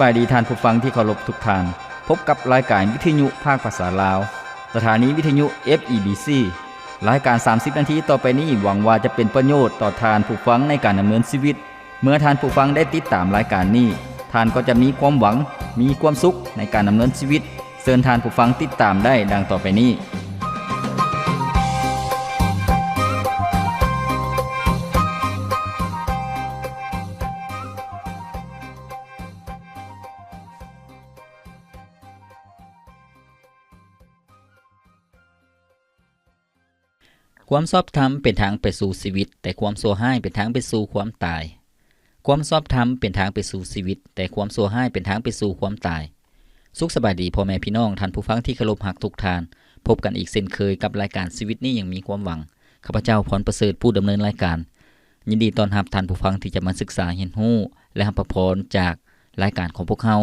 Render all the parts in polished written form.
บายดีท่านผู้ฟังที่เคารพทุกท่านพบกับรายการวิทยุภาคภาษาลาวสถานีวิทยุ FEBC รายการ30นาทีต่อไปนี้หวังว่าจะเป็นประโยชน์ต่อท่านผู้ฟังในการดำเนินชีวิตเมื่อท่านผู้ฟังได้ติดตามรายการนี้ท่านก็จะมีความหวังมีความสุขในการดำเนินชีวิตเชิญท่านผู้ฟังติดตามได้ดังต่อไปนี้ความชอบธรรมเป็นทางไปสู่ชีวิตแต่ความชั่วร้ายเป็นทางไปสู่ความตายความชอบธรรมเป็นทางไปสู่ชีวิตแต่ความชั่วร้ายเป็นทางไปสู่ความตายสุขสบายดีพ่อแม่พี่น้องท่านผู้ฟังที่เคารพรักทุกท่านพบกันอีกเช่นเคยกับรายการชีวิตนี้ยังมีความหวังข้าพเจ้าพรประเสริฐผู้ดำเนินรายการยินดีต้อนรับท่านผู้ฟังที่จะมาศึกษาเรียนรู้และรับพรจากรายการของพวกเรา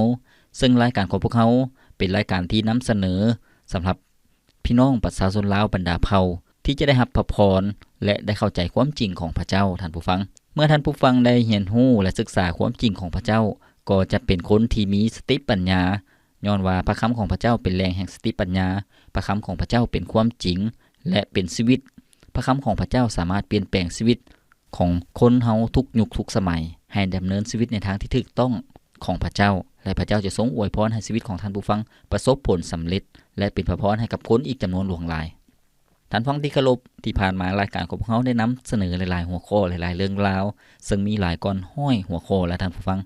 ซึ่งรายการของพวกเราเป็นรายการที่นำเสนอสำหรับพี่น้องประชาชนลาวบรรดาเผ่าที่จะได้รับพรและได้เข้าใจความจริงของพระเจ้าท่านผู้ฟังเมื่อท่านผู้ฟังได้เรียนรู้และศึกษาความจริงของพระเจ้าก็จะเป็นคนที่มีสติปัญญาย้อนว่าพระคำของพระเจ้าเป็นแหล่งแห่งสติปัญญาพระคำของพระเจ้าเป็นความจริงและเป็นชีวิตพระคำของพระเจ้าสามารถเปลี่ยนแปลงชีวิตของคนเฮาทุกยุคทุกสมัยให้ดำเนินชีวิตในทางที่ถูกต้องของพระเจ้าและพระเจ้าจะทรงอวยพรให้ชีวิตของท่านผู้ฟังประสบผลสำเร็จและเป็นพระพรให้กับคนอีกจำนวนหลวงหลายท่านฟังที่เคารพที่ผ่านมารายการของพวกเราได้นำเสนอหลายๆหัวข้อหลายๆเรื่องราวซึ่งมีหลายก้อนห้อยหัวข้อและท่านผู้ฟัง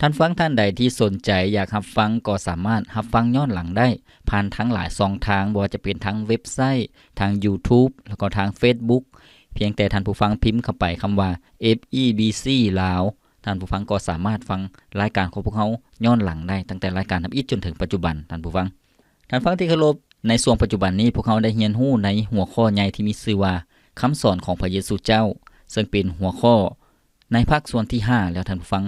ท่านใดที่สนใจอยากรับฟังก็สามารถรับฟังย้อนหลังได้ผ่านทั้งหลายช่องทางบ่ว่าจะเป็นทางเว็บไซต์ทาง YouTube แล้วก็ทาง Facebook เพียงแต่ท่านผู้ฟังพิมพ์เข้าไปคำว่า FEBC ลาวท่านผู้ฟังก็สามารถฟังรายการของพวกเราย้อนหลังได้ตั้งแต่รายการทำอิฐจนถึงปัจจุบันท่านผู้ฟังที่เคารพในช่วงปัจจุบันนี้พวกเขาได้เรียนรู้ในหัวข้อใหญ่ที่มีชื่อว่าคำสอนของพระเยซูเจ้าซึ่งเป็นหัวข้อในภาคส่วนที่5แล้วท่านผู้ฟัง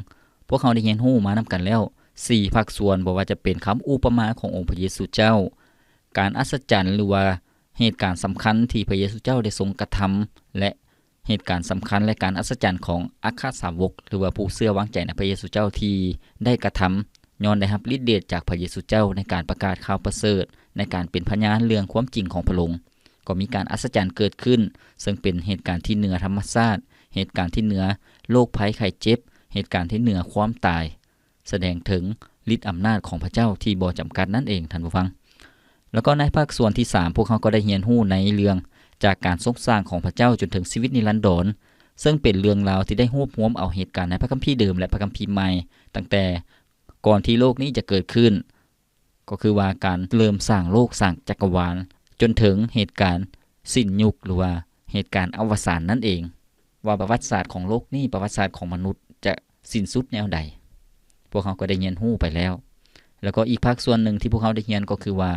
พวกเขาได้เรียนรู้มานำกันแล้ว4ภาคส่วนบ่ว่าจะเป็นคำอุปมาขององค์พระเยซูเจ้าการอัศจรรย์หรือว่าเหตุการณ์สำคัญที่พระเยซูเจ้าได้ทรงกระทำและเหตุการณ์สำคัญและการอัศจรรย์ของอัครสาวกหรือว่าผู้เชื่อวางใจในพระเยซูเจ้าที่ได้กระทำย้อนได้รับฤทธิ์เดชจากพระเยซูเจ้าในการประกาศข่าวประเสริฐในการเป็นพยานเรื่องความจริงของพระองค์ก็มีการอัศจรรย์เกิดขึ้นซึ่งเป็นเหตุการณ์ที่เหนือธรรมชาติเหตุการณ์ที่เหนือโรคภัยไข้เจ็บเหตุการณ์ที่เหนือความตายแสดงถึงฤทธิ์อำนาจของพระเจ้าที่บ่จำกัดนั่นเองท่านผู้ฟังแล้วก็ในภาคส่วนที่3พวกเขาก็ได้เรียนรู้ในเรื่องจากการทรงสร้างของพระเจ้าจนถึงชีวิตนิรันดรซึ่งเป็นเรื่องราวที่ได้รวบรวมเอาเหตุการณ์ในพระคัมภีร์เดิมและพระคัมภีร์ใหม่ตั้งแต่ก่อนที่โลกนี้จะเกิดขึ้นก็คือว่าการเริ่มสร้างโลกสร้างจักรวาลจนถึงเหตุการณ์สิ้นยุคหรือว่าเหตุการณ์อวสานนั่นเองว่าประวัติศาสตร์ของโลกนี้ประวัติศาสตร์ของมนุษย์จะสิ้นสุดแนวใดพวกเขาก็ได้เรียนรู้ไปแล้วก็อีกภาคส่วนหนึ่งที่พวกเขาได้เรียนก็คือว่า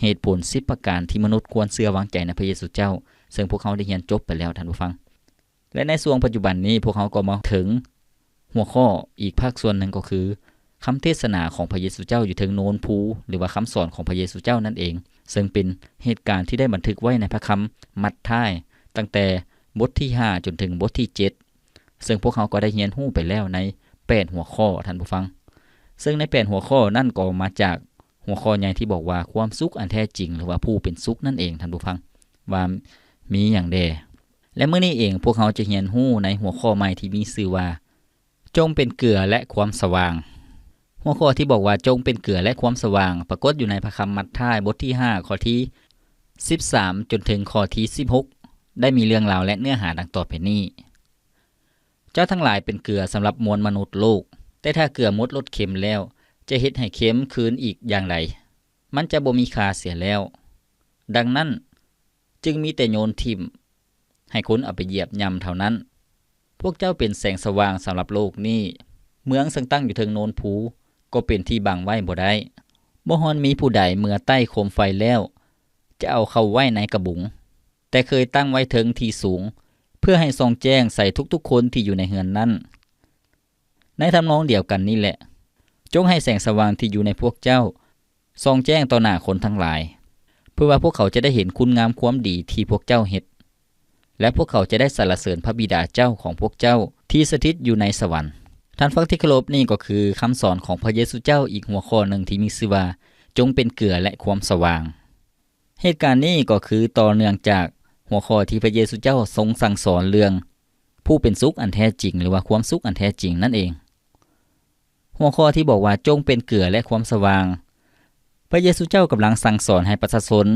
เหตุผล10ประการที่มนุษย์ควรเชื่อวางใจในพระเยซูเจ้าซึ่งพวกเขาได้เรียนจบไปแล้วท่านผู้ฟังและในช่วงปัจจุบันนี้พวกเขาก็มาถึงหัวข้ออีกภาคส่วนหนึ่งก็คือคำเทศนาของพระเยซูเจ้าอยู่ถึงโนนภูหรือว่าคำสอนของพระเยซูเจ้านั่นเองซึ่งเป็นเหตุการณ์ที่ได้บันทึกไว้ในพระคัมภีร์มัทธิวตั้งแต่บทที่5จนถึงบทที่7ซึ่งพวกเขาก็ได้เรียนรู้ไปแล้วใน8หัวข้อท่านผู้ฟังซึ่งใน8หัวข้อนั่นก็มาจากหัวข้อใหญ่ที่บอกว่าความสุขอันแท้จริงหรือว่าผู้เป็นสุขนั่นเองท่านผู้ฟังว่ามีอย่างใดและเมื่อนี้เองพวกเขาจะเรียนรู้ในหัวข้อใหม่ที่มีชื่อว่าจงเป็นเกลือและความสว่างหัวข้อที่บอกว่าจงเป็นเกลือและความสว่างปรากฏอยู่ในพระคัมภีร์มัทธิวบทที่5ข้อที่13จนถึงข้อที่16ได้มีเรื่องราวและเนื้อหาดังต่อไปนี้เจ้าทั้งหลายเป็นเกลือสำหรับมวลมนุษย์โลกแต่ถ้าเกลือหมดรสเค็มแล้วจะเฮ็ดให้เค็มคืนอีกอย่างไรมันจะบ่มีค่าเสียแล้วดังนั้นจึงมีแต่โยนทิ่มให้คนเอาไปเหยียบย่ำเท่านั้นพวกเจ้าเป็นแสงสว่างสำหรับโลกนี้เมืองซึ่งตั้งอยู่เทิงโนนภูก็เป็นที่บังไว้บ่ได้บ่ฮอนมีผู้ใดเมื่อใต้โคมไฟแล้วจะเอาเข้าไว้ในกระบุงแต่เคยตั้งไว้เทิงที่สูงเพื่อให้ส่องแจ้งใส่ทุกๆคนที่อยู่ในเฮือนนั้นในทำนองเดียวกันนี่แหละจงให้แสงสว่างที่อยู่ในพวกเจ้าส่องแจ้งต่อหน้าคนทั้งหลายเพื่อว่าพวกเขาจะได้เห็นคุณงามความดีที่พวกเจ้าเฮ็ดและพวกเขาจะได้สรรเสริญพระบิดาเจ้าของพวกเจ้าที่สถิตอยู่ในสวรรค์ ท่านฟังที่เคารพนี่ก็คือคำสอนของพระเยซูเจ้าอีกหัวข้อหนึ่งที่มีชื่อว่าจงเป็นเกลือและความสว่างเหตุการณ์นี้ก็คือต่อเนื่องจากหัวข้อที่พระเยซูเจ้าทรงสั่งสอนเรื่องผู้เป็นสุขอันแท้จริงหรือว่าความสุขอันแท้จริงนั่นเองหัวข้อที่บอกว่าจงเป็นเกลือและความสว่างพระเยซูเจ้ากำลังสั่งสอนให้ประชาชน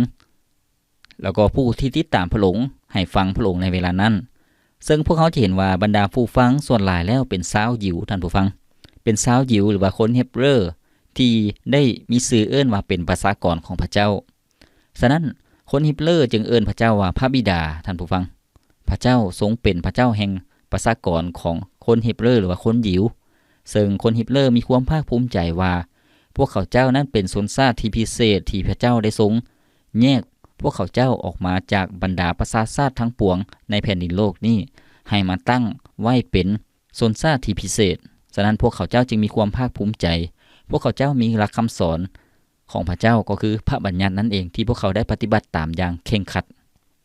แล้วก็ผู้ที่ติดตามพระองค์ให้ฟังพระองค์ในเวลานั้นซึ่งพวกเขาจะเห็นว่าบรรดาผู้ฟังส่วนหลายแล้วเป็นชาวยิวท่านผู้ฟังเป็นชาวยิวหรือว่าคนเฮบเรอที่ได้มีชื่อเอิ้นว่าเป็นประชากรของพระเจ้าฉะนั้นคนฮิบเรอจึงเอิ้นพระเจ้าว่าพระบิดาท่านผู้ฟังพระเจ้าทรงเป็นพระเจ้าแห่งประชากรของคนฮิบเรอหรือว่าคนยิวซึ่งคนฮิบเรอมีความภาคภูมิใจว่าพวกเขาเจ้านั้นเป็นชนชาติที่พิเศษที่พระเจ้าได้ทรงแยกพวกเขาเจ้าออกมาจากบรรดาประชาชาติทั้งปวงในแผ่นดินโลกนี้ให้มาตั้งไว้เป็นชนชาติที่พิเศษฉะนั้นพวกเขาเจ้าจึงมีความภาคภูมิใจพวกเขาเจ้ามีหลักคำสอนของพระเจ้าก็คือพระบัญญัตินั่นเองที่พวกเขาได้ปฏิบัติตามอย่างเคร่งครัด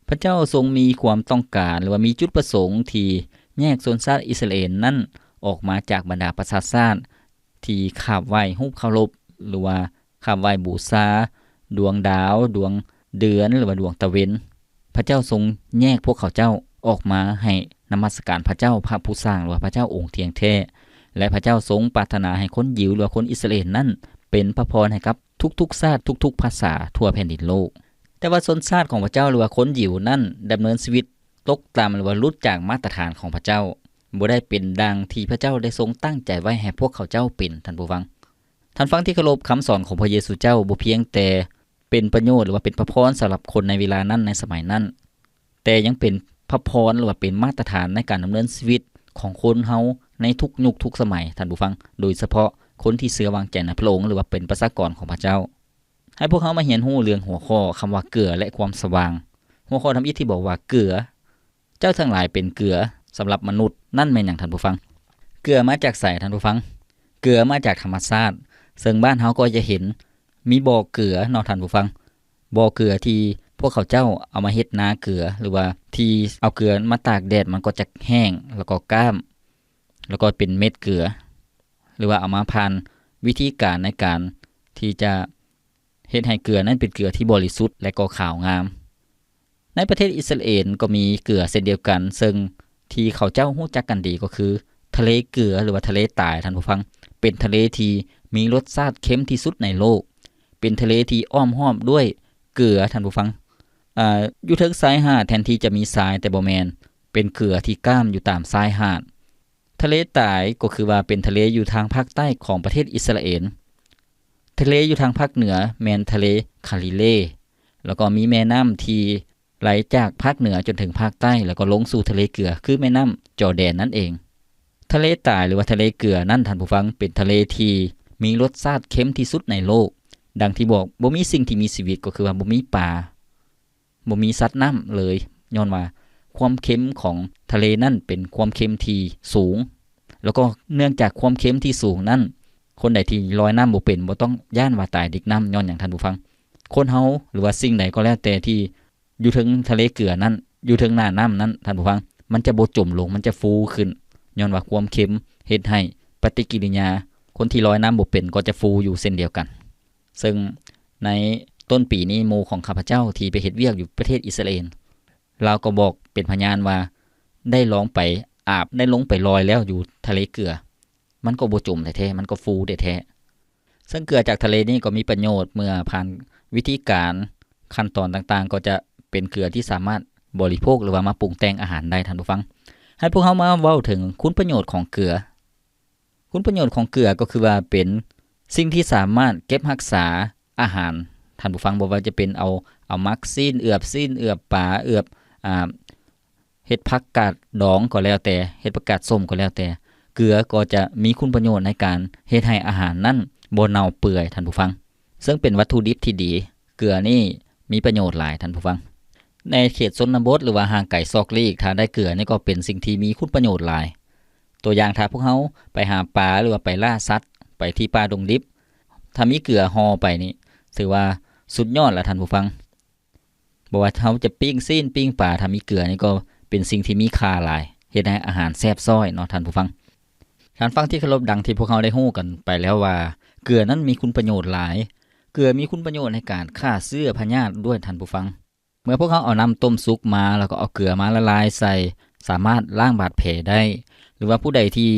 พระเจ้าทรงมีความต้องการหรือว่ามีจุดประสงค์ที่แยกชนชาติอิสราเอลนั้นออกมาจากบรรดาประชาชาติที่คาบไหว้รูปเคารพหรือว่าคาบไหว้บูชาดวงดาวดวงเดือนหรือว่าดวงตะเวนพระเจ้าทรงแยกพวกเขาเจ้าออกมาให้นมัสการพระเจ้าพระผู้สร้างหรือว่าพระเจ้าองค์เทียงแท้และพระเจ้าทรงปรารถนาให้คนยิวหรือคนอิสราเอลนั้นเป็นพระพรให้กับทุกๆชาติทุกๆภาษาทั่วแผ่นดินโลกแต่ว่าชนชาติของพระเจ้าหรือว่าคนยิวนั้นดำเนินชีวิตตกต่ำหรือว่าหลุดจากมาตรฐานของพระเจ้าบ่ได้เป็นดังที่พระเจ้าได้ทรงตั้งใจไว้ให้พวกเขาเจ้าเป็นท่านผู้ฟังที่เคารพคำสอนของพระเยซูเจ้าบ่เพียงแต่เป็นประโยชน์หรือว่าเป็นพระพรสำหรับคนในเวลานั้นในสมัยนั้นแต่ยังเป็นพระพรหรือว่าเป็นมาตรฐานในการดำเนินชีวิตของคนเฮาในทุกยุคทุกสมัยท่านผู้ฟังโดยเฉพาะคนที่เชื่อวางใจในพระองค์หรือว่าเป็นประชากรของพระเจ้าให้พวกเขามาเรียนรู้เรื่องหัวข้อคำว่าเกลือและความสว่างหัวข้อทำอิฐที่บอกว่าเกลือเจ้าทั้งหลายเป็นเกลือสำหรับมนุษย์นั่นแม่นหยังท่านผู้ฟังเกลือมาจากไสท่านผู้ฟังเกลือมาจากธรรมชาติซึ่งบ้านเฮาก็จะเห็นมีบ่อเกลือเนาะท่านผู้ฟังบ่อเกลือที่พวกเขาเจ้าเอามาเฮ็ดนาเกลือหรือว่าที่เอาเกลือมาตากแดดมันก็จะแห้งแล้วก็ก้ามแล้วก็เป็นเม็ดเกลือหรือว่าเอามาผ่านวิธีการในการที่จะเฮ็ดให้เกลือนั้นเป็นเกลือที่บริสุทธิ์และก็ขาวงามในประเทศอิสราเอลก็มีเกลือเช่นเดียวกันซึ่งที่เขาเจ้ารู้จักกันดีก็คือทะเลเกลือหรือว่าทะเลตายท่านผู้ฟังเป็นทะเลที่มีรสชาติเค็มที่สุดในโลกเป็นทะเลที่อ้อมห้อมด้วยเกลือท่านผู้ฟังอยู่ถึงชายหาดแทนที่จะมีทรายแต่บ่แม่นเป็นเกลือที่ก้ามอยู่ตามชายหาดทะเลตายก็คือว่าเป็นทะเลอยู่ทางภาคใต้ของประเทศอิสราเอลทะเลอยู่ทางภาคเหนือแม่นทะเลคาลิเลแล้วก็มีแม่น้ำที่ไหลจากภาคเหนือจนถึงภาคใต้แล้วก็ลงสู่ทะเลเกลือคือแม่น้ำจอร์แดนนั่นเองทะเลตายหรือว่าทะเลเกลือนั่นท่านผู้ฟังเป็นทะเลที่มีรสชาติเค็มที่สุดในโลกดังที่บอกบ่มีสิ่งที่มีชีวิตก็คือว่าบ่มีปลาบ่มีสัตว์น้ำเลยย้อนว่าความเค็มของทะเลนั่นเป็นความเค็มที่สูงแล้วก็เนื่องจากความเค็มที่สูงนั้นคนใดที่ลอยน้ำบ่เป็นบ่ต้องย่านว่าตายดิกน้ำย้อนอย่างท่านผู้ฟังคนเฮาหรือว่าสิ่งใดก็แล้วแต่ที่อยู่ถึงทะเลเกลือนั้นอยู่ถึงหน้าน้ำนั้นท่านผู้ฟังมันจะบ่จมลงมันจะฟูขึ้นย้อนว่าความเค็มเฮ็ดให้ปฏิกิริยาคนที่ลอยน้ำบ่เป็นก็จะฟูอยู่เช่นเดียวกันซึ่งในต้นปีนี้โมของข้าพเจ้าที่ไปเฮ็ดเวียกอยู่ประเทศอิสราเอลเราก็บอกเป็นพยานว่าได้ลองไปอาบได้ลงไปลอยแล้วอยู่ทะเลเกลือมันก็บ่จมแท้ๆมันก็ฟูแท้ๆซึ่งเกลือจากทะเลนี่ก็มีประโยชน์เมื่อผ่านวิธีการขั้นตอนต่างๆก็จะเป็นเกลือที่สามารถบริโภคหรือว่ามาปรุงแต่งอาหารได้ท่านผู้ฟังให้พวกเฮามาเว้าถึงคุณประโยชน์ของเกลือคุณประโยชน์ของเกลือก็คือว่าเป็นสิ่งที่สามารถเก็บรักษาอาหารท่านผู้ฟังบ่ว่าจะเป็นเอามักซีนเอือบปลาเอือบเฮ็ดผักกาดดองก็แล้วแต่เฮ็ดผักกาดส้มก็แล้วแต่เกลือก็จะมีคุณประโยชน์ในการเฮ็ดให้อาหารนั้นบ่เน่าเปื่อยท่านผู้ฟังซึ่งเป็นวัตถุดิบที่ดีเกลือนี่มีประโยชน์หลายท่านผู้ฟังในเขตชนบทหรือว่าห่างไกลซอกลีกถ้าได้เกลือนี่ก็เป็นสิ่งที่มีคุณประโยชน์หลายตัวอย่างถ้าพวกเฮาไปหาปลาหรือว่าไปล่าสัตว์ไปที่ป่าดงดิบถ้ามีเกลือห่อไปนี่ถือว่าสุดยอดแล้วท่านผู้ฟังบ่ว่าเฮาจะปิ้งซีนปิ้งปลาถ้ามีเกลือนี่ก็เป็นสิ่งที่มีค่าหลายเฮ็ดให้อาหารแซ่บซ้อยเนาะท่านผู้ฟัง ท่านฟังที่เคารพดังที่พวกเราได้ฮู้กันไปแล้วว่าเกลือนั้นมีคุณประโยชน์หลายเกลือมีคุณประโยชน์ในการฆ่าเชื้อพยาธิด้วยท่านผู้ฟังเมื่อพวกเขาเอาน้ำต้มสุกมาแล้วก็เอาเกลือมาละลายใส่สามารถล้างบาดแผลได้หรือว่าผู้ใดที่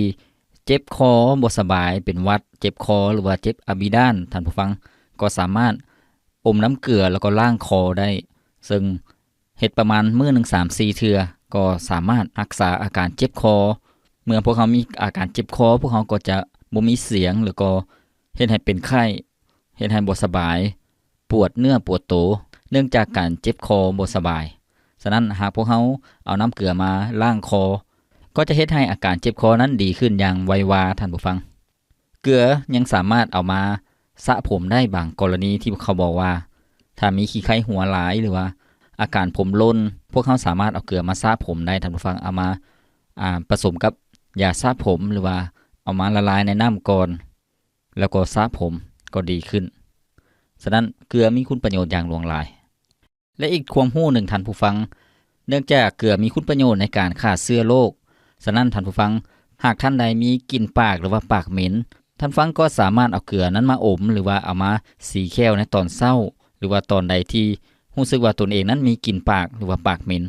เจ็บคอบ่สบายเป็นหวัดเจ็บคอหรือว่าเจ็บอะบิดานท่านผู้ฟังก็สามารถอมน้ำเกลือแล้วก็ล้างคอได้ซึ่งเฮ็ดประมาณมื้อนึง 3-4 เทื่อก็สามารถรักษาอาการเจ็บคอเมื่อพวกเขามีอาการเจ็บคอพวกเขาก็จะบ่มีเสียงหรือก็เฮ็ดให้เป็นไข้เฮ็ดให้บ่สบายปวดเนื้อปวดโตเนื่องจากการเจ็บคอบ่สบายฉะนั้นหากพวกเขาเอาน้ำเกลือมาล้างคอก็จะเฮ็ดให้อาการเจ็บคอนั้นดีขึ้นอย่างไววาท่านผู้ฟังเกลือยังสามารถเอามาสระผมได้บางกรณีที่เขาบอกว่าถ้ามีขี้ไข้หัวหลายหรือว่าอาการผมล้นพวกเขาสามารถเอาเกลือมาสระผมได้ท่านผู้ฟังเอามาผสมกับยาสระผมหรือว่าเอามาละลายในน้ำก่อนแล้วก็สระผมก็ดีขึ้นฉะนั้นเกลือมีคุณประโยชน์อย่างหลวงหลายและอีกความรู้หนึ่งท่านผู้ฟังเนื่องจากเกลือมีคุณประโยชน์ในการฆ่าเชื้อโรคฉะนั้นท่านผู้ฟังหากท่านใดมีกลิ่นปากหรือว่าปากเหม็นท่านฟังก็สามารถเอาเกลือนั้นมาอมหรือว่าเอามาสีแค้วในตอนเช้าหรือว่าตอนใดที่รู้สึกว่าตนเองนั้นมีกลิ่นปากหรือว่าปากเหม็น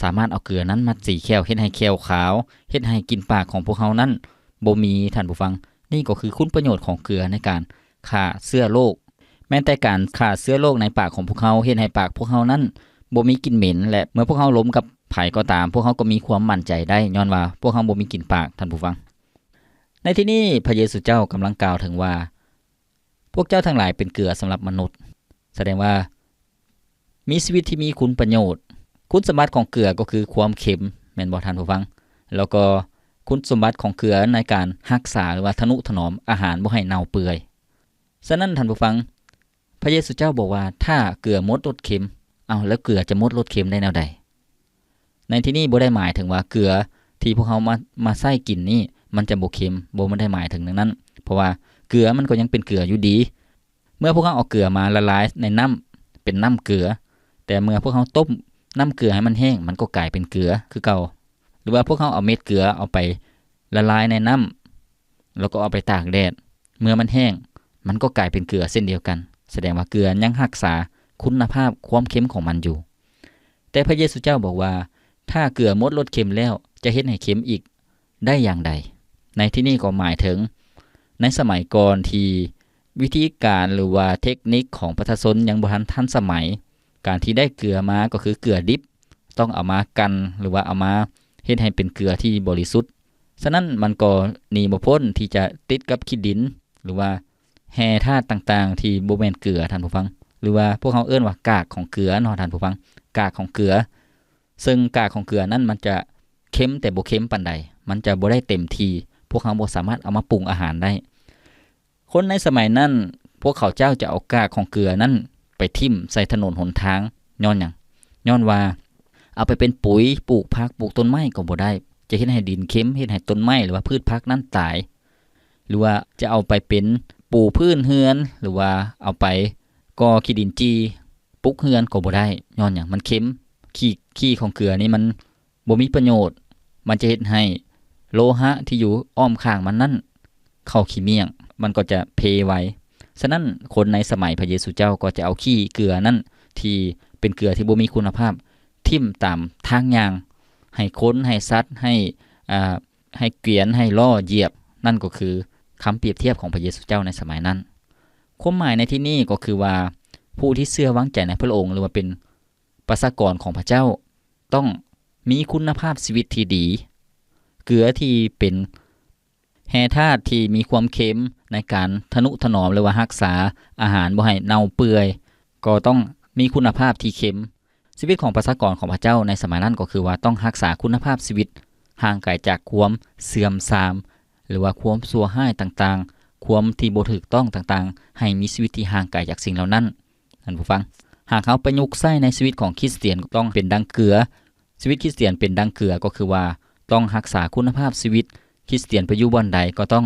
สามารถเอาเกลือนั้นมาสีแค้วเฮ็ดให้แค้วขาวเฮ็ดให้กลิ่นปากของพวกเขานั้นบ่มีท่านผู้ฟังนี่ก็คือคุณประโยชน์ของเกลือในการฆ่าเชื้อโรคแม้แต่การฆ่าเชื้อโรคในปากของพวกเขาเฮ็ดให้ปากพวกเขานั้นบ่มีกลิ่นเหม็นและเมื่อพวกเขาล้มกับไผก็ตามพวกเขาก็มีความมั่นใจได้ย้อนว่าพวกเขาบ่มีกลิ่นปากท่านผู้ฟังในที่นี้พระเยซูเจ้ากำลังกล่าวถึงว่าพวกเจ้าทั้งหลายเป็นเกลือสำหรับมนุษย์แสดงว่ามีชีวิตที่มีคุณประโยชน์คุณสมบัติของเกลือก็คือความเค็มแม่นบ่ท่านผู้ฟังแล้วก็คุณสมบัติของเกลือในการรักษาหรือว่าทนุถนอมอาหารบ่ให้เน่าเปื่อยฉะนั้นท่านผู้ฟังพระเยซูเจ้าบอกว่าถ้าเกลือหมดรสเค็มแล้วเกลือจะหมดรสเค็มได้แนวใดในที่นี้บ่ได้หมายถึงว่าเกลือที่พวกเขามาใส่กินนี่มันจะบ่เค็มบ่ได้หมายถึงนั้นเพราะว่าเกลือมันก็ยังเป็นเกลืออยู่ดีเมื่อพวกเขาเอาเกลือมาละลายในน้ำเป็นน้ำเกลือแต่เมื่อพวกเขาต้มน้ำเกลือให้มันแห้งมันก็กลายเป็นเกลือคือเก่าหรือว่าพวกเขาเอาเม็ดเกลือเอาไปละลายในน้ำแล้วก็เอาไปตากแดดเมื่อมันแห้งมันก็กลายเป็นเกลือเส้นเดียวกันแสดงว่าเกลือยังรักษาคุณภาพความเค็มของมันอยู่แต่พระเยซูเจ้าบอกว่าถ้าเกลือหมดรสเค็มแล้วจะเฮ็ดให้เค็มอีกได้อย่างใดในที่นี้ก็หมายถึงในสมัยก่อนที่วิธีการหรือว่าเทคนิคของประชาชนยังบ่ทันสมัยการที่ได้เกลือมาก็คือเกลือดิบต้องเอามากันหรือว่าเอามาเฮ็ดให้เป็นเกลือที่บริสุทธิ์ฉะนั้นมันก็หนีบ่พ้นที่จะติดกับขี้ดินหรือว่าแร่ธาตุต่างๆที่บ่แม่นเกลือท่านผู้ฟังหรือว่าพวกเขาเอิ้นว่ากากของเกลือเนาะท่านผู้ฟังกากของเกลือซึ่งกากของเกลือนั้นมันจะเค็มแต่บ่เค็มปานใดมันจะบ่ได้เต็มที่พวกเขาบ่สามารถเอามาปรุงอาหารได้คนในสมัยนั้นพวกเขาเจ้าจะเอากากของเกลือนั้นไปทิ่มใส่ถนนหนทางย้อนหยังย้อนว่าเอาไปเป็นปุ๋ยปลูกผักปลูกต้นไม้ก็บ่ได้จะเฮ็ดให้ดินเค็มเฮ็ดให้ต้นไม้หรือว่าพืชผักนั้นตายหรือว่าจะเอาไปเป็นปูพื้นเฮือนหรือว่าเอาไปก่อขี้ดินจีปลูกเฮือนก็บ่ได้ย้อนหยังมันเค็มขี้ของเกลือนี่มันบ่มีประโยชน์มันจะเฮ็ดให้โลหะที่อยู่อ้อมข้างมันนั้นเข้าขี้เมี่ยงมันก็จะเพไว้ฉะนั้นคนในสมัยพระเยซูเจ้าก็จะเอาขี้เกลือนั้นที่เป็นเกลือที่บ่มีคุณภาพทิ่มตามทางย่างให้คนให้สัตว์ให้เกวียนให้ล้อเหยียบนั่นก็คือคำเปรียบเทียบของพระเยซูเจ้าในสมัยนั้นความหมายในที่นี้ก็คือว่าผู้ที่เชื่อวางใจในพระองค์หรือว่าเป็นประชากรของพระเจ้าต้องมีคุณภาพชีวิตที่ดีเกลือที่เป็นแร่ธาตุที่มีความเค็มในการทนุถนอมหรือว่ารักษาอาหารบ่ให้เน่าเปื่อยก็ต้องมีคุณภาพที่เค็มชีวิตของประชากรของพระเจ้าในสมัยนั้นก็คือว่าต้องรักษาคุณภาพชีวิตห่างไกลจากความเสื่อมทรามหรือว่าความชั่วร้ายต่างๆความที่บ่ถูกต้องต่างๆให้มีชีวิตที่ห่างไกลจากสิ่งเหล่านั้นท่านผู้ฟังหากเขาประยุกต์ใช้ในชีวิตของคริสเตียนก็ต้องเป็นดังเกลือชีวิตคริสเตียนเป็นดังเกลือก็คือว่าต้องรักษาคุณภาพชีวิตคริสเตียนไปอยู่บ่อนใดก็ต้อง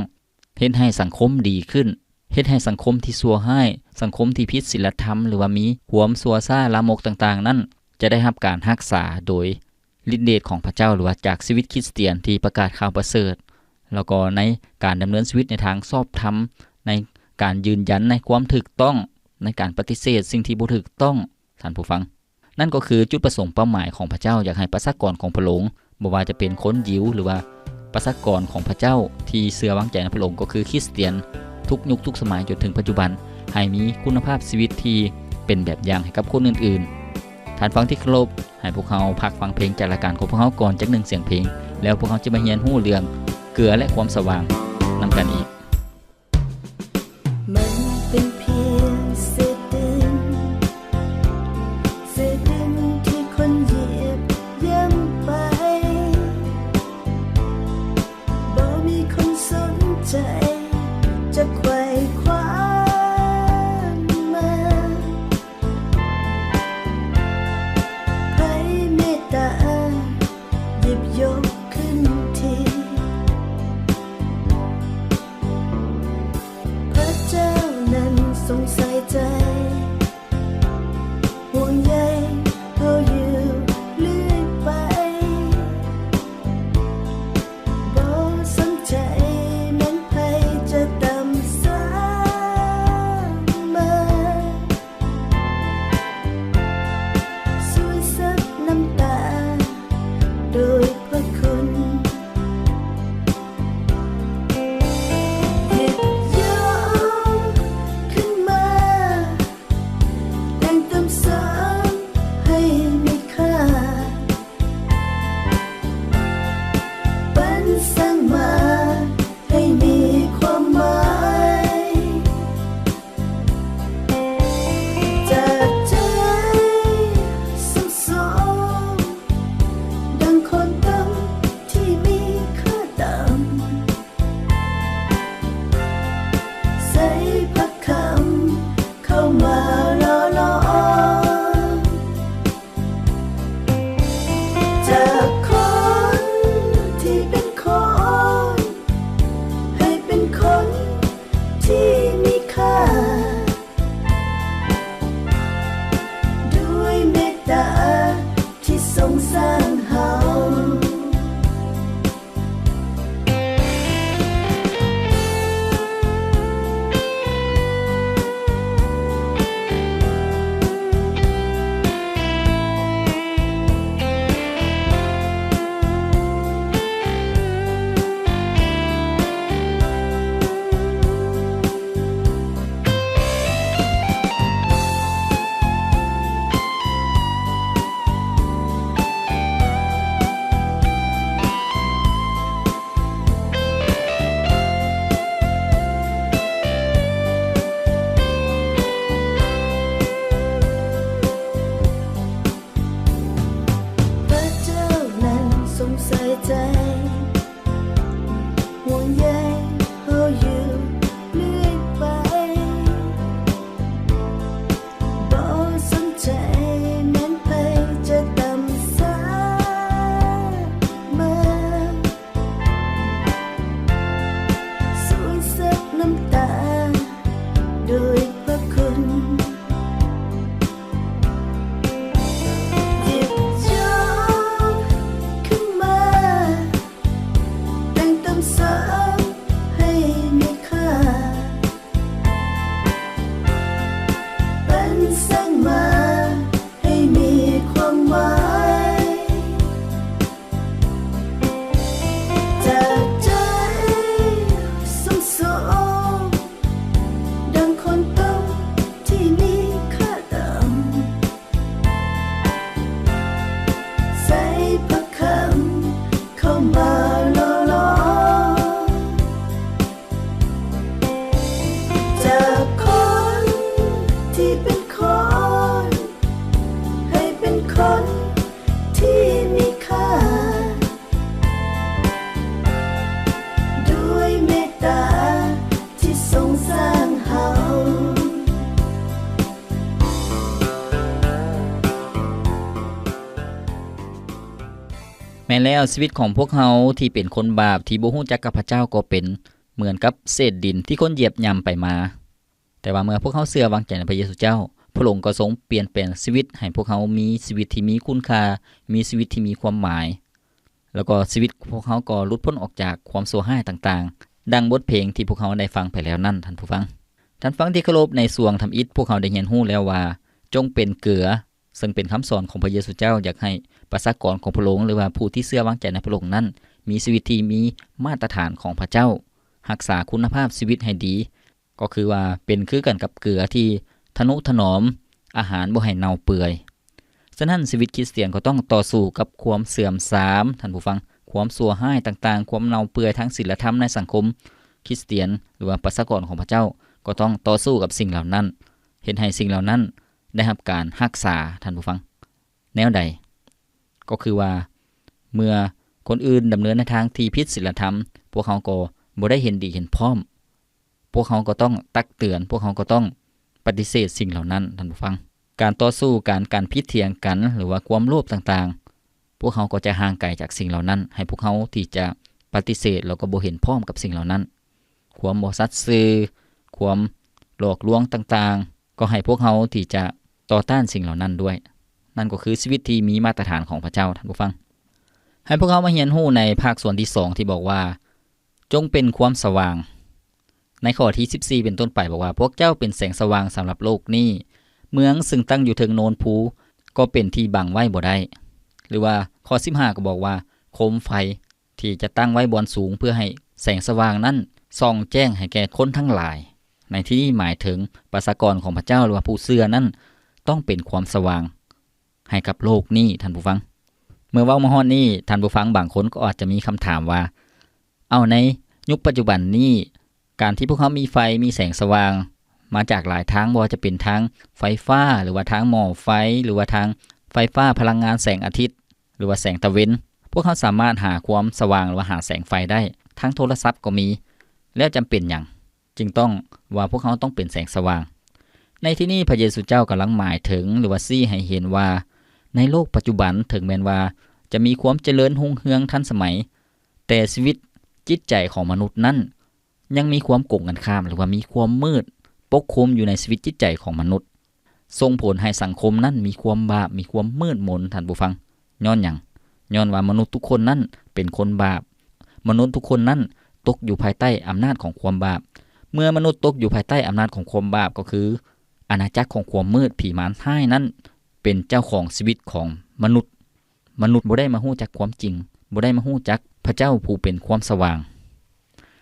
เฮ็ดให้สังคมดีขึ้นเฮ็ดให้สังคมที่ชั่วร้ายสังคมที่ผิดศีลธรรมหรือว่ามีความชั่วซ่าลามกต่างๆนั้นจะได้รับการรักษาโดยฤทธิ์เดชของพระเจ้าหรือว่าจากชีวิตคริสเตียนที่ประกาศข่าวประเสริฐ แล้วก็ในการดำเนินชีวิตในทางชอบธรรมในการยืนยันในความถูกต้องในการปฏิเสธสิ่งที่บ่ถูกต้องท่านผู้ฟังนั่นก็คือจุดประสงค์เป้าหมายของพระเจ้าอยากให้ประชากรของพระองค์บ่ว่าจะเป็นคนยิวหรือว่าประชากรของพระเจ้าที่เชื่อวางใจในพระองค์ก็คือคริสเตียนทุกยุคทุกสมัยจนถึงปัจจุบันให้มีคุณภาพชีวิตที่เป็นแบบอย่างให้กับคนอื่นๆท่านฟังที่เคารพให้พวกเขาพักฟังเพลงจากรายการของพวกเขาก่อนจัก1เสียงเพลงแล้วพวกเขาจะมาเรียนรู้เรื่องเกลือและความสว่างนำกันอีกมันเป็นเพียงเศษดินที่คนเหยียบย่ำไปบ่มีคนสนใจจะไขว่คว้ามาใครเมตตาหยิบยกขึ้นทีพระเจ้านั้นทรงใส่ใจห่วงใยเราอยู่เรื่อยไปบ่สนใจแม้นภัยจะตามสามมาสวยซับน้ำตาโดยพระคุณหยิบยกขึ้นมาแต่งเติมเสริมให้มีค่าปั้นสร้างมาให้มีความหมายจากใจสมดังคนต่ำที่มีค่าต่ำใส่พระคำเข้ามาหล่อหลอมจากคนที่เป็นคนให้เป็นคนที่มีค่าด้วยเมตตาที่ทรงสร้างเฮาพระเจ้านั้นทรงใส่ใจห่วงใยเราอยู่เรื่อยไปบ่สนใจแม้นภัยจะตามสามมาสวยซับน้ำตาโดยพระคุณหยิบยกขึ้นมาแต่งเติมเสริมให้มีค่าปั้นสร้างมาให้มีความหมายจากใจสมดังคนต่ำที่มีค่าต่ำใส่พระคำเข้ามาหล่อหลอมจากคนที่เป็นคนให้เป็นคนที่มีค่าด้วยเมตตาที่ทรงสร้างเฮา แม้แล้วชีวิตของพวกเฮาที่เป็นคนบาปที่บ่ฮู้จักกับพระเจ้าก็เป็นเหมือนกับเศษดินที่คนเหยียบย่ำไปมาแต่ว่าเมื่อพวกเฮาเชื่อวางใจในพระเยซูเจ้าพระองค์ก็ทรงเปลี่ยนแปลงชีวิตให้พวกเฮามีชีวิตที่มีคุณค่ามีชีวิตที่มีความหมาย แล้วก็ชีวิตพวกเขาก็หลุดพ้นออกจากความชั่วร้ายต่างๆดังบทเพลงที่พวกเขาได้ฟังไปแล้วนั่นท่านผู้ฟังที่เคารพในส่วงทำอิฐพวกเขาได้เรียนรู้แล้วว่าจงเป็นเกลือซึ่งเป็นคำสอนของพระเยซูเจ้าอยากให้ประชากรของพระองค์หรือว่าผู้ที่เชื่อวางใจในพระองค์นั้นมีชีวิตที่มีมาตรฐานของพระเจ้ารักษาคุณภาพชีวิตให้ดีก็คือว่าเป็นคือกันกับเกลือที่ทนุถนอมอาหารบ่ให้เน่าเปื่อยฉะนั้นชีวิตคริสเตียนก็ต้องต่อสู้กับความเสื่อมทรามท่านผู้ฟังความชั่วร้ายต่างๆความเน่าเปื่อยทางศีลธรรมในสังคมคริสเตียนหรือว่าประชากรของพระเจ้าก็ต้องต่อสู้กับสิ่งเหล่านั้นเห็นให้สิ่งเหล่านั้นได้รับการรักษาท่านผู้ฟังแนวใดก็คือว่าเมื่อคนอื่นดำเนินในทางที่ผิดศีลธรรมพวกเขาก็บ่ได้เห็นดีเห็นพร้อมพวกเขาก็ต้องตักเตือนพวกเขาก็ต้องปฏิเสธสิ่งเหล่านั้นท่านผู้ฟังการต่อสู้การพิดเถียงกันหรือว่าความโลภต่างๆพวกเขาก็จะห่างไกลจากสิ่งเหล่านั้นให้พวกเขาที่จะปฏิเสธแล้วก็บ่เห็นพร้อมกับสิ่งเหล่านั้นความบ่สัตย์ซื่อความหลอกลวงต่างๆก็ให้พวกเขาที่จะต่อต้านสิ่งเหล่านั้นด้วยนั่นก็คือชีวิตที่มีมาตรฐานของพระเจ้าท่านผู้ฟังให้พวกเขามาเรียนรู้ในภาคส่วนที่2ที่บอกว่าจงเป็นความสว่างในข้อที่14เป็นต้นไปบอกว่าพวกเจ้าเป็นแสงสว่างสำหรับโลกนี้เมืองซึ่งตั้งอยู่เทิงโนนภูก็เป็นที่บังไว้บ่ได้หรือว่าข้อ15ก็บอกว่าโคมไฟที่จะตั้งไว้บนสูงเพื่อให้แสงสว่างนั้นส่องแจ้งให้แก่คนทั้งหลายในที่นี้หมายถึงประชากรของพระเจ้าหรือว่าผู้เชื่อนั้นต้องเป็นความสว่างให้กับโลกนี้ท่านผู้ฟังเมื่อเว้ามาฮอดนี้ท่านผู้ฟังบางคนก็อาจจะมีคำถามว่าเอาในยุคปัจจุบันนี้การที่พวกเขามีไฟมีแสงสว่างมาจากหลายทางบ่ว่าจะเป็นทางไฟฟ้าหรือว่าทางหม้อไฟหรือว่าทางไฟฟ้าพลังงานแสงอาทิตย์หรือว่าแสงตะเวนพวกเขาสามารถหาความสว่างหรือว่าหาแสงไฟได้ทั้งโทรศัพท์ก็มีแล้วจำเป็นหยังจึงต้องว่าพวกเขาต้องเป็นแสงสว่างในที่นี้พระเยซูเจ้ากำลังหมายถึงหรือว่าชี้ให้เห็นว่าในโลกปัจจุบันถึงแม้ว่าจะมีความเจริญรุ่งเรืองทันสมัยแต่ชีวิตจิตใจของมนุษย์นั้นยังมีความโกงกันข้ามหรือว่ามีความมืดปกคลุมอยู่ในชีวิตจิตใจของมนุษย์ส่งผลให้สังคมนั้นมีความบาปมีความมืดมนท่านผู้ฟังย้อนหยังย้อนว่ามนุษย์ทุกคนนั้นเป็นคนบาปมนุษย์ทุกคนนั้นตกอยู่ภายใต้อำนาจของความบาปเมื่อมนุษย์ตกอยู่ภายใต้อำนาจของความบาปก็คืออาณาจักรของความมืดผีมารร้ายนั้นเป็นเจ้าของชีวิตของมนุษย์บ่ได้มาฮู้จักความจริงบ่ได้มาฮู้จักพระเจ้าผู้เป็นความสว่าง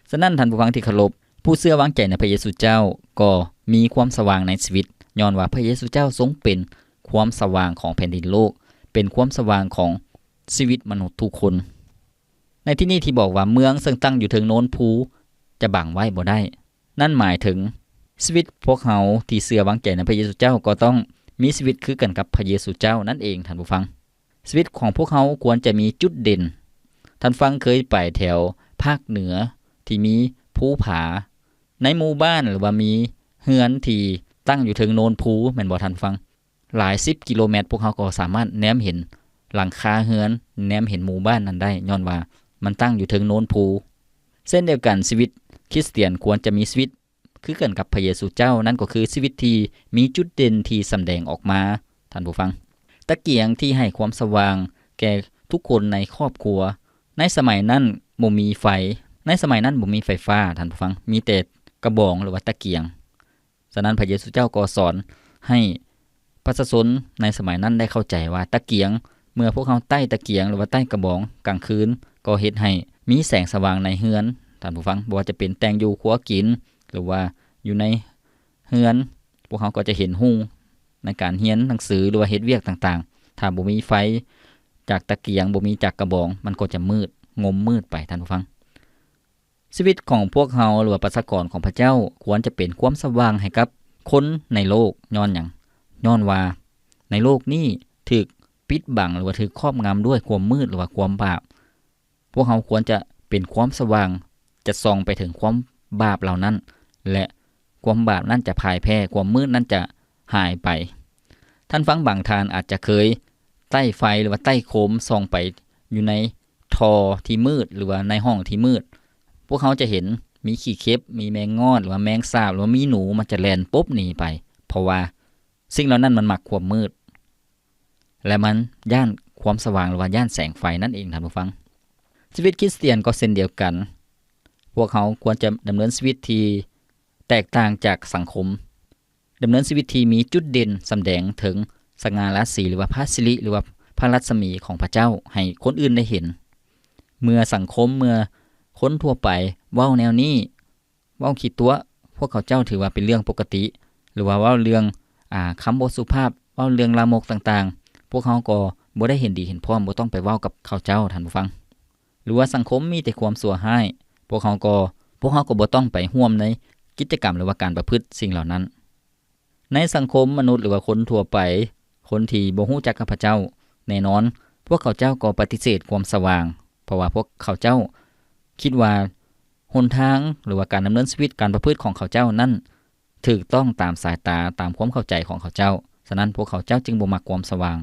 ฉะนั้นท่านผู้ฟังที่เคารพผู้เชื่อวางใจในพระเยซูเจ้าก็มีความสว่างในชีวิตย้อนว่าพระเยซูเจ้าทรงเป็นความสว่างของแผ่นดินโลกเป็นความสว่างของชีวิตมนุษย์ทุกคนในที่นี้ที่บอกว่าเมืองซึ่งตั้งอยู่เทิงโน้นภูจะบังไว้บ่ได้นั่นหมายถึงชีวิตพวกเขาที่เชื่อวางใจในพระเยซูเจ้าก็ต้องมีชีวิตคือกันกับพระเยซูเจ้านั่นเองท่านผู้ฟังชีวิตของพวกเขาควรจะมีจุดเด่นท่านฟังเคยไปแถวภาคเหนือที่มีภูผาในหมู่บ้านหรือว่ามีเฮือนที่ตั้งอยู่ถึงโนนภูแม่นบ่ท่านฟังหลาย10กิโลเมตรพวกเขาก็สามารถแนมเห็นหลังคาเฮือนแนมเห็นหมู่บ้านนั้นได้ย้อนว่ามันตั้งอยู่ถึงโนนภูเส้นเดียวกันชีวิตคริสเตียนควรจะมีชีวิตคือกันกับพระเยซูเจ้านั่นก็คือชีวิตที่มีจุดเด่นที่แสดงออกมาท่านผู้ฟังตะเกียงที่ให้ความสว่างแก่ทุกคนในครอบครัวในสมัยนั้นบ่มีไฟในสมัยนั้นบ่มีไฟฟ้าท่านผู้ฟังมีแต่กระบองหรือว่าตะเกียงฉะนั้นพระเยซูเจ้าก็สอนให้ประชาชนในสมัยนั้นได้เข้าใจว่าตะเกียงเมื่อพวกเขาใต้ตะเกียงหรือว่าใต้กระบองกลางคืนก็เฮ็ดให้มีแสงสว่างในเฮือนท่านผู้ฟังบ่ว่าจะเป็นแต่งอยู่ครัวกินหรือว่าอยู่ในเฮือนพวกเขาก็จะเห็นหุ่งในการเรียนหนังสือหรือว่าเฮ็ดเวียกต่างๆถ้าบ่มีไฟจากตะเกียงบ่มีจากกระบองมันก็จะมืดงมมืดไปท่านผู้ฟังชีวิตของพวกเฮาหรือว่าประชากรของพระเจ้าควรจะเป็นความสว่างให้กับคนในโลกย้อนหยังย้อนว่าในโลกนี้ถูกปิดบังหรือว่าถูกครอบงำด้วยความมืดหรือว่าความบาปพวกเฮาควรจะเป็นความสว่างจะส่องไปถึงความบาปเหล่านั้นและความบาปนั้นจะพ่ายแพ้ความมืดนั้นจะหายไปท่านฟังบางทานอาจจะเคยใต้ไฟหรือว่าใต้โคมส่องไปอยู่ในท่อที่มืดหรือว่าในห้องที่มืดพวกเขาจะเห็นมีขี้เข็บมีแมงงอดหรือว่าแมงสาบหรือว่ามีหนูมันจะแล่นปุ๊บหนีไปเพราะว่าสิ่งเหล่านั้นมันมักความมืดและมันย่านความสว่างหรือว่าย่านแสงไฟนั่นเองท่านผู้ฟัง ชีวิตคริสเตียนก็เช่นเดียวกันพวกเขาควรจะดำเนินชีวิตที่แตกต่างจากสังคมดำเนินชีวิตที่มีจุดเด่นสำแดงถึงสง่าราศีหรือว่าพระสิริหรือว่าพระรัศมีของพระเจ้าให้คนอื่นได้เห็นเมื่อสังคมเมื่อคนทั่วไปเว้าแนวนี้เว้าขี้ตัวพวกเขาเจ้าถือว่าเป็นเรื่องปกติหรือว่าเว้าเรื่องคำบ่สุภาพเว้าเรื่องลามกต่างๆพวกเขาก็บ่ได้เห็นดีเห็นพร้อมบ่ต้องไปเว้ากับเขาเจ้าท่านผู้ฟังหรือว่าสังคมมีแต่ความชั่วร้ายพวกเขาก็บ่ต้องไปร่วมในกิจกรรมหรือว่าการประพฤติสิ่งเหล่านั้นในสังคมมนุษย์หรือว่าคนทั่วไปคนที่บ่ฮู้จักกับพระเจ้าแน่นอนพวกเขาเจ้าก็ปฏิเสธความสว่างเพราะว่าพวกเขาเจ้าคิดว่าหนทางหรือว่าการดำเนินชีวิตการประพฤติของเขาเจ้านั้นถูกต้องตามสายตาตามความเข้าใจของเขาเจ้าฉะนั้นพวกเขาเจ้าจึงบ่มักความสว่าง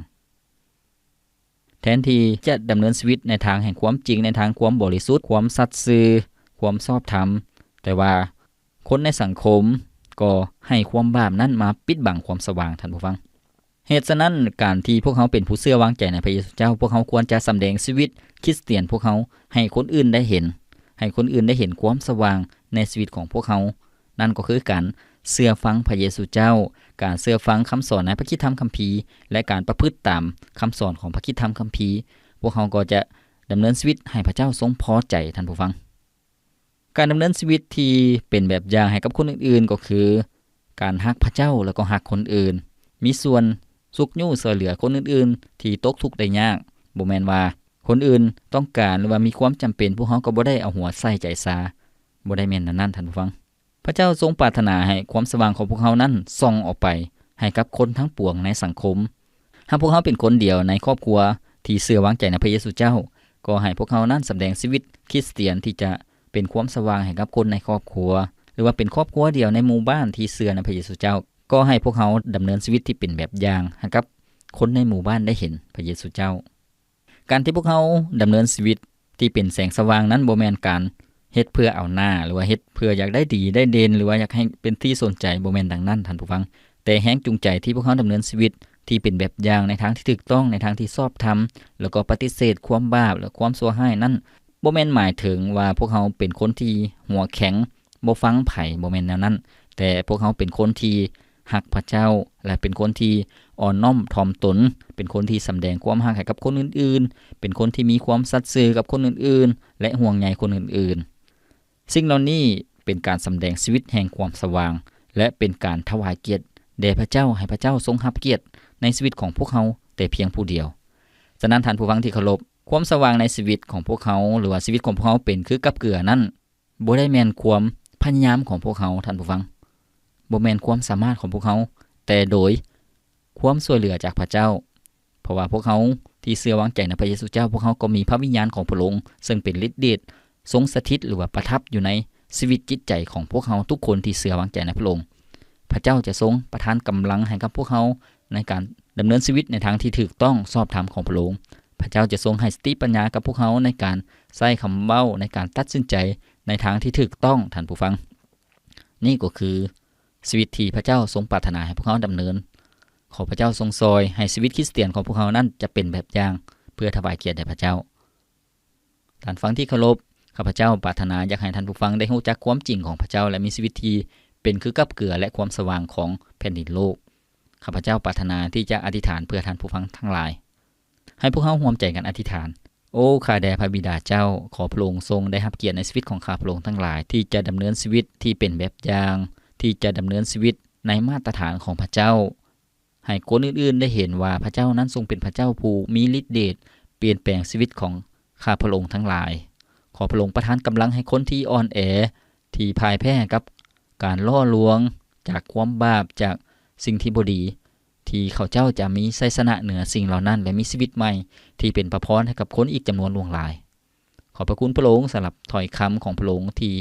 แทนที่จะดำเนินชีวิตในทางแห่งความจริงในทางความบริสุทธิ์ความสัตย์ซื่อความชอบธรรมแต่ว่าคนในสังคมก็ให้ความบาปนั้นมาปิดบังความสว่างท่านผู้ฟังเหตุฉะนั้นการที่พวกเขาเป็นผู้เชื่อวางใจในพระเยซูเจ้าพวกเขาควรจะสำแดงชีวิตคริสเตียนพวกเขาให้คนอื่นได้เห็นความสว่างในชีวิตของพวกเขานั่นก็คือการเชื่อฟังพระเยซูเจ้าการเชื่อฟังคำสอนในพระคิดธรรมคัมภีร์และการประพฤติตามคำสอนของพระคิดธรรมคัมภีร์พวกเขาก็จะดำเนินชีวิตให้พระเจ้าทรงพอใจท่านผู้ฟังการดำเนินชีวิตที่เป็นแบบอย่างให้กับคนอื่นๆก็คือการฮักพระเจ้าแล้วก็ฮักคนอื่นมีส่วนสุขยู่ช่วยเหลือคนอื่นๆที่ตกทุกข์ได้ยากบ่แม่นว่าคนอื่นต้องการหรือว่ามีความจำเป็นพวกเขาก็บ่ได้เอาหัวใส่ใจซาบ่ได้แม่นนั้นท่านผู้ฟังพระเจ้าทรงปรารถนาให้ความสว่างของพวกเขานั้นส่องออกไปให้กับคนทั้งปวงในสังคมหากพวกเขาเป็นคนเดียวในครอบครัวที่เชื่อวางใจในพระเยซูเจ้าก็ให้พวกเขานั้นแสดงชีวิตคริสเตียนที่จะเป็นความสว่างให้กับคนในครอบครัวหรือว่าเป็นครอบครัวเดียวในหมู่บ้านที่เชื่อในพระเยซูเจ้าก็ให้พวกเขาดำเนินชีวิตที่เป็นแบบอย่างให้กับคนในหมู่บ้านได้เห็นพระเยซูเจ้าการที่พวกเขาดำเนินชีวิตที่เป็นแสงสว่างนั้นบ่แม่นการเฮ็ดเพื่อเอาหน้าหรือว่าเฮ็ดเพื่ออยากได้ดีได้เด่นหรือว่าอยากให้เป็นที่สนใจบ่แม่นดังนั้นท่านผู้ฟังแต่แรงจูงใจที่พวกเขาดำเนินชีวิตที่เป็นแบบอย่างในทางที่ถูกต้องในทางที่ชอบธรรมแล้วก็ปฏิเสธความบาปและความชั่วร้ายนั้นบ่แม่นหมายถึงว่าพวกเขาเป็นคนที่หัวแข็งบ่ฟังไผบ่แม่นแนวนั้นแต่พวกเขาเป็นคนที่ฮักพระเจ้าและเป็นคนที่อ่อนน้อมถ่อมตนเป็นคนที่สำแดงความรักให้กับคนอื่นๆเป็นคนที่มีความสัตย์ซื่อกับคนอื่นๆและห่วงใยคนอื่นๆสิ่งเหล่านี้เป็นการสำแดงชีวิตแห่งความสว่างและเป็นการถวายเกียรติแด่พระเจ้าให้พระเจ้าทรงรับเกียรติในชีวิตของพวกเขาแต่เพียงผู้เดียวฉะนั้นท่านผู้ฟังที่เคารพความสว่างในชีวิตของพวกเขาหรือว่าชีวิตของพวกเขาเป็นคือกับเกลือนั้นบ่ได้แม่นความพยายามของพวกเขาท่านผู้ฟังบ่แม่นความสามารถของพวกเขาแต่โดยความช่วยเหลือจากพระเจ้าเพราะว่าพวกเขาที่เชื่อวางใจในพระเยซูเจ้าพวกเขาก็มีพระวิญญาณของพระองค์ซึ่งเป็นฤทธิ์เดชทรงสถิตหรือว่าประทับอยู่ในชีวิตจิตใจของพวกเขาทุกคนที่เชื่อวางใจในพระองค์พระเจ้าจะทรงประทานกำลังให้กับพวกเขาในการดำเนินชีวิตในทางที่ถูกต้องชอบธรรมของพระองค์พระเจ้าจะทรงให้สติปัญญากับพวกเขาในการใช้คำเว้าในการตัดสินใจในทางที่ถูกต้องท่านผู้ฟังนี่ก็คือชีวิตที่พระเจ้าทรงปรารถนาให้พวกเขาดำเนินขอพระเจ้าทรงซอยให้ชีวิตคริสเตียนของพวกเขานั้นจะเป็นแบบอย่างเพื่อถวายเกียรติแด่พระเจ้าท่านฟังที่เคารพข้าพเจ้าปรารถนาอยากให้ท่านผู้ฟังได้รู้จักความจริงของพระเจ้าและมีชีวิตที่เป็นคือกับเกลือและความสว่างของแผ่นดินโลกข้าพเจ้าปรารถนาที่จะอธิษฐานเพื่อท่านผู้ฟังทั้งหลายให้พวกเขาร่วมใจกันอธิษฐานโอ้ข้าแด่พระบิดาเจ้าขอพระองค์ทรงได้รับเกียรติในชีวิตของข้าพระองค์ทั้งหลายที่จะดำเนินชีวิตที่เป็นแบบอย่างที่จะดำเนินชีวิตในมาตรฐานของพระเจ้าให้คนอื่นๆได้เห็นว่าพระเจ้านั้นทรงเป็นพระเจ้าผู้มีฤทธิ์เดชเปลี่ยนแปลงชีวิตของข้าพระองค์ทั้งหลายขอพระองค์ประทานกำลังให้คนที่อ่อนแอที่พ่ายแพ้กับการล่อลวงจากความบาปจากสิ่งที่บ่ดีที่เขาเจ้าจะมีชัยชนะเหนือสิ่งเหล่านั้นและมีชีวิตใหม่ที่เป็นพระพรให้กับคนอีกจำนวนล่วงหลายขอบพระคุณพระองค์สำหรับถ้อยคำของพระองค์ที่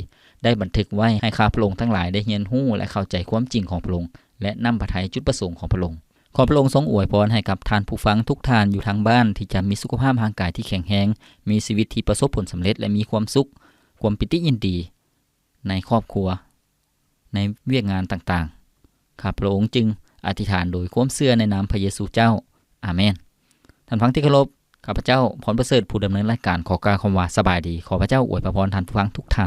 ได้บันทึกไว้ให้ข้าพระองค์ทั้งหลายได้เรียนรู้และเข้าใจความจริงของพระองค์และนำพระทัยจุดประสงค์ของพระองค์ขอพระองค์ทรงอวยพรให้กับท่านผู้ฟังทุกท่านอยู่ทางบ้านที่จะมีสุขภาพร่างกายที่แข็งแรงมีชีวิตที่ประสบผลสำเร็จและมีความสุขความปิติยินดีในครอบครัวในเวียกงานต่างๆข้าพระองค์จึงอธิษฐานโดยความเชื่อในนามพระเยซูเจ้าอาเมนท่านฟังที่เคารพ ข้าพเจ้าพรประเสริฐผู้ดำเนินรายการขอกล่าวคำว่าสบายดีขอพระเจ้าอวยพรท่านผู้ฟังทุกท่าน